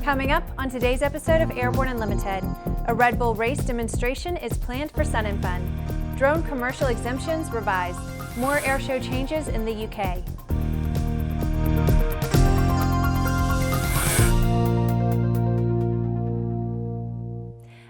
Coming up on today's episode of Airborne Unlimited, a Red Bull race demonstration is planned for Sun and Fun. Drone commercial exemptions revised. More airshow changes in the UK.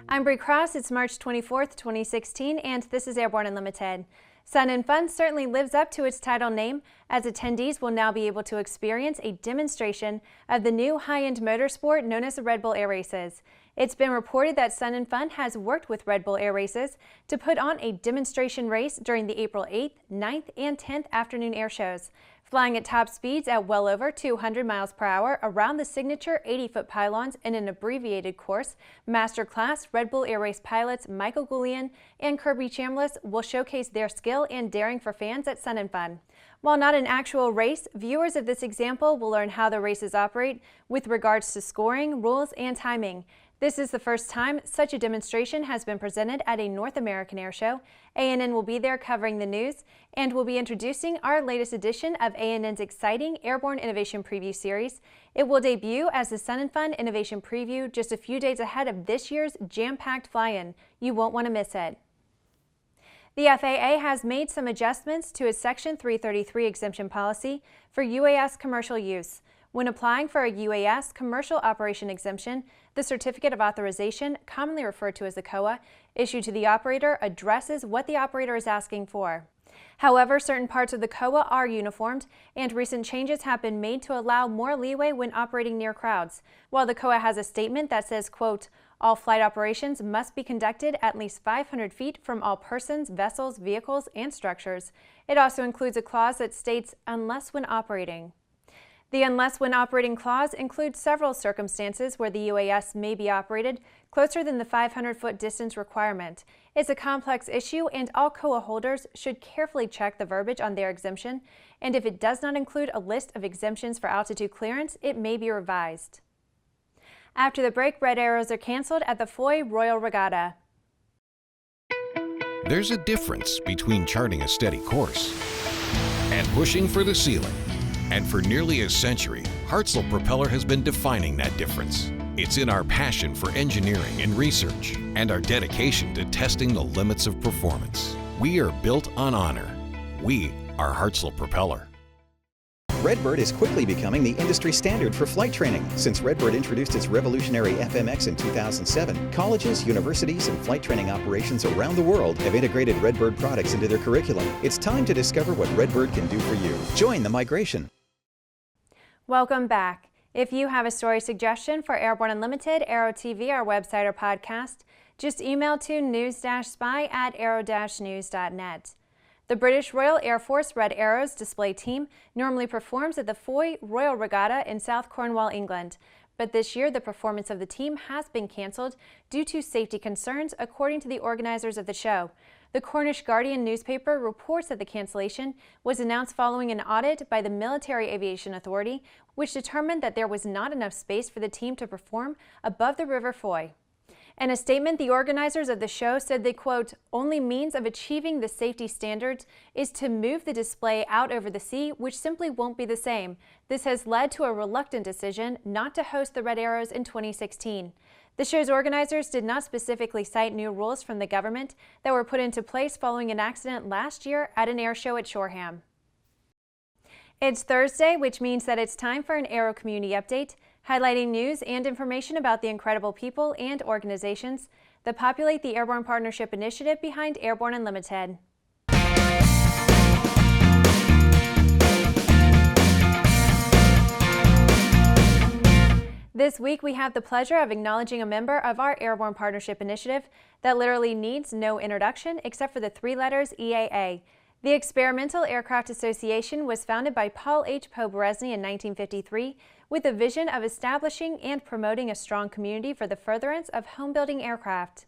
I'm Bree Cross. It's March 24th, 2016, and this is Airborne Unlimited. Sun and Fun certainly lives up to its title name, as attendees will now be able to experience a demonstration of the new high-end motorsport known as the Red Bull Air Races. It's been reported that Sun and Fun has worked with Red Bull Air Races to put on a demonstration race during the April 8th, 9th, and 10th afternoon air shows, flying at top speeds at well over 200 miles per hour around the signature 80-foot pylons in an abbreviated course. Master class Red Bull Air Race pilots Michael Goulian and Kirby Chambliss will showcase their skill and daring for fans at Sun and Fun. While not an actual race, viewers of this example will learn how the races operate with regards to scoring, rules, and timing. This is the first time such a demonstration has been presented at a North American air show. ANN will be there covering the news, and we'll be introducing our latest edition of ANN's exciting Airborne Innovation Preview series. It will debut as the Sun and Fun Innovation Preview just a few days ahead of this year's jam-packed fly-in. You won't want to miss it. The FAA has made some adjustments to its Section 333 exemption policy for UAS commercial use. When applying for a UAS commercial operation exemption, the Certificate of Authorization, commonly referred to as the COA, issued to the operator addresses what the operator is asking for. However, certain parts of the COA are uniformed, and recent changes have been made to allow more leeway when operating near crowds. While the COA has a statement that says, quote, all flight operations must be conducted at least 500 feet from all persons, vessels, vehicles, and structures. It also includes a clause that states, unless when operating. The unless when operating clause includes several circumstances where the UAS may be operated closer than the 500-foot distance requirement. It's a complex issue, and all COA holders should carefully check the verbiage on their exemption, and if it does not include a list of exemptions for altitude clearance, it may be revised. After the break, red arrows are canceled at the Fowey Royal Regatta. There's a difference between charting a steady course and pushing for the ceiling. And for nearly a century, Hartzell Propeller has been defining that difference. It's in our passion for engineering and research and our dedication to testing the limits of performance. We are built on honor. We are Hartzell Propeller. Redbird is quickly becoming the industry standard for flight training. Since Redbird introduced its revolutionary FMX in 2007, colleges, universities, and flight training operations around the world have integrated Redbird products into their curriculum. It's time to discover what Redbird can do for you. Join the migration. Welcome back. If you have a story suggestion for Airborne Unlimited, Aero-TV, our website or podcast, just email to news-spy@aero-news.net. The British Royal Air Force Red Arrows display team normally performs at the Fowey Royal Regatta in South Cornwall, England. But this year, the performance of the team has been cancelled due to safety concerns, according to the organizers of the show. The Cornish Guardian newspaper reports that the cancellation was announced following an audit by the Military Aviation Authority, which determined that there was not enough space for the team to perform above the River Fowey. In a statement, the organizers of the show said the, quote, only means of achieving the safety standards is to move the display out over the sea, which simply won't be the same. This has led to a reluctant decision not to host the Red Arrows in 2016. The show's organizers did not specifically cite new rules from the government that were put into place following an accident last year at an air show at Shoreham. It's Thursday, which means that it's time for an Aero-Community update, highlighting news and information about the incredible people and organizations that populate the Airborne Partnership Initiative behind Airborne Unlimited. This week, we have the pleasure of acknowledging a member of our Airborne Partnership Initiative that literally needs no introduction except for the three letters EAA. The Experimental Aircraft Association was founded by Paul H. Poe-Beresny in 1953 with a vision of establishing and promoting a strong community for the furtherance of home-building aircraft.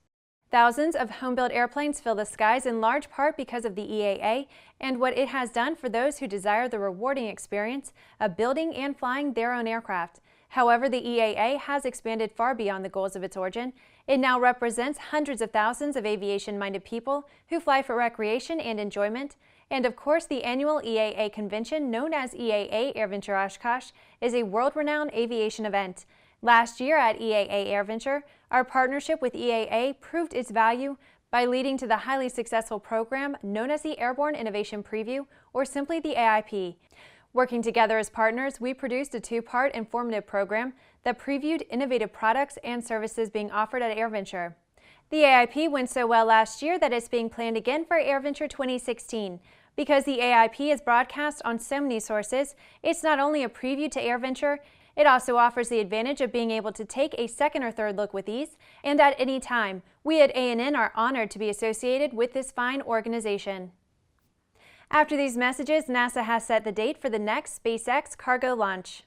Thousands of home-built airplanes fill the skies in large part because of the EAA and what it has done for those who desire the rewarding experience of building and flying their own aircraft. However, the EAA has expanded far beyond the goals of its origin. It now represents hundreds of thousands of aviation-minded people who fly for recreation and enjoyment. And of course, the annual EAA convention, known as EAA AirVenture Oshkosh, is a world-renowned aviation event. Last year at EAA AirVenture, our partnership with EAA proved its value by leading to the highly successful program known as the Airborne Innovation Preview, or simply the AIP. Working together as partners, we produced a two-part informative program that previewed innovative products and services being offered at AirVenture. The AIP went so well last year that it's being planned again for AirVenture 2016. Because the AIP is broadcast on so many sources, it's not only a preview to AirVenture, it also offers the advantage of being able to take a second or third look with ease, and at any time. We at ANN are honored to be associated with this fine organization. After these messages, NASA has set the date for the next SpaceX cargo launch.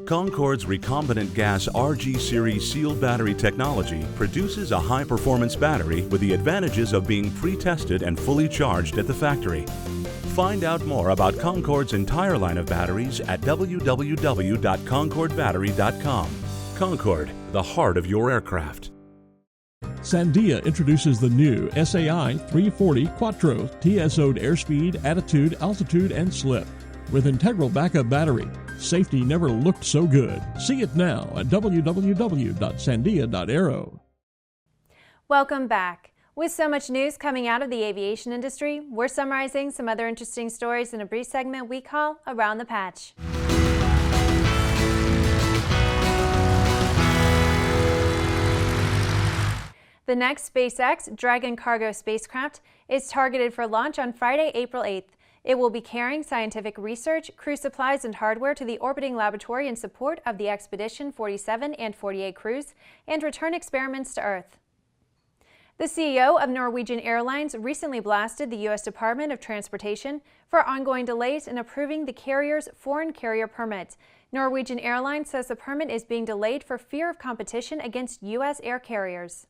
Concorde's recombinant gas RG series sealed battery technology produces a high-performance battery with the advantages of being pre-tested and fully charged at the factory. Find out more about Concorde's entire line of batteries at www.concordebattery.com. Concorde, the heart of your aircraft. Sandia introduces the new SAI 340 Quattro TSO'd airspeed, attitude, altitude, and slip. With integral backup battery, safety never looked so good. See it now at www.sandia.aero. Welcome back. With so much news coming out of the aviation industry, we're summarizing some other interesting stories in a brief segment we call Around the Patch. The next SpaceX Dragon cargo spacecraft is targeted for launch on Friday, April 8th. It will be carrying scientific research, crew supplies, and hardware to the orbiting laboratory in support of the Expedition 47 and 48 crews and return experiments to Earth. The CEO of Norwegian Airlines recently blasted the U.S. Department of Transportation for ongoing delays in approving the carrier's foreign carrier permit. Norwegian Airlines says the permit is being delayed for fear of competition against U.S. air carriers.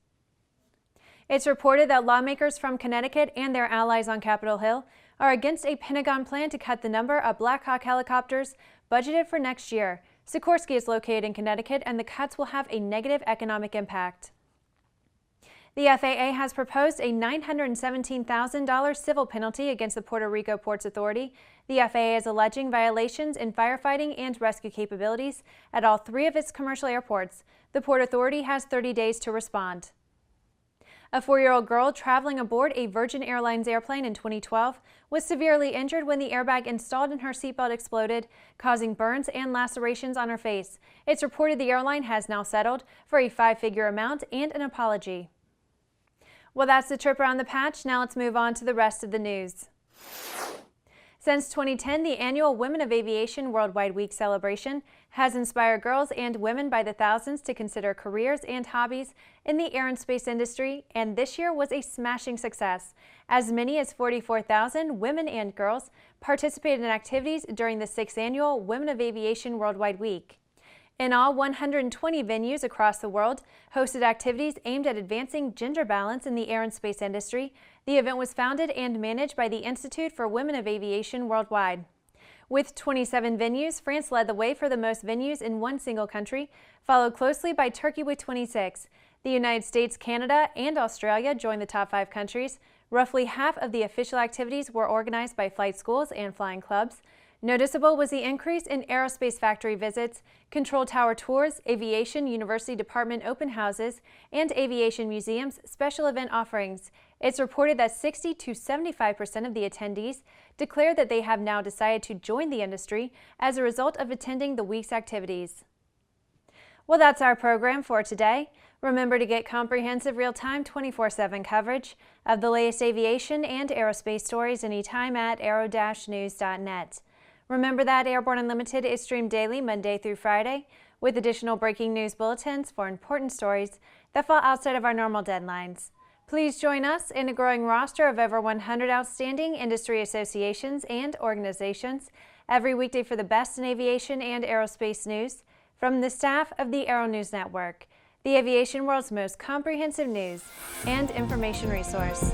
It's reported that lawmakers from Connecticut and their allies on Capitol Hill are against a Pentagon plan to cut the number of Black Hawk helicopters budgeted for next year. Sikorsky is located in Connecticut, and the cuts will have a negative economic impact. The FAA has proposed a $917,000 civil penalty against the Puerto Rico Ports Authority. The FAA is alleging violations in firefighting and rescue capabilities at all three of its commercial airports. The Port Authority has 30 days to respond. A 4-year-old girl traveling aboard a Virgin Airlines airplane in 2012 was severely injured when the airbag installed in her seatbelt exploded, causing burns and lacerations on her face. It's reported the airline has now settled for a 5-figure amount and an apology. Well, that's the trip around the patch. Now let's move on to the rest of the news. Since 2010, the annual Women of Aviation Worldwide Week celebration has inspired girls and women by the thousands to consider careers and hobbies in the air and space industry, and this year was a smashing success. As many as 44,000 women and girls participated in activities during the 6th annual Women of Aviation Worldwide Week. In all, 120 venues across the world hosted activities aimed at advancing gender balance in the air and space industry. The event was founded and managed by the Institute for Women of Aviation Worldwide. With 27 venues, France led the way for the most venues in one single country, followed closely by Turkey with 26. The United States, Canada, and Australia joined the top 5 countries. Roughly half of the official activities were organized by flight schools and flying clubs. Noticeable was the increase in aerospace factory visits, control tower tours, aviation university department open houses, and aviation museums special event offerings. It's reported that 60 to 75% of the attendees declared that they have now decided to join the industry as a result of attending the week's activities. Well, that's our program for today. Remember to get comprehensive real-time 24/7 coverage of the latest aviation and aerospace stories anytime at aero-news.net. Remember that Airborne Unlimited is streamed daily Monday through Friday with additional breaking news bulletins for important stories that fall outside of our normal deadlines. Please join us in a growing roster of over 100 outstanding industry associations and organizations every weekday for the best in aviation and aerospace news from the staff of the Aero-News Network. the aviation world's most comprehensive news and information resource.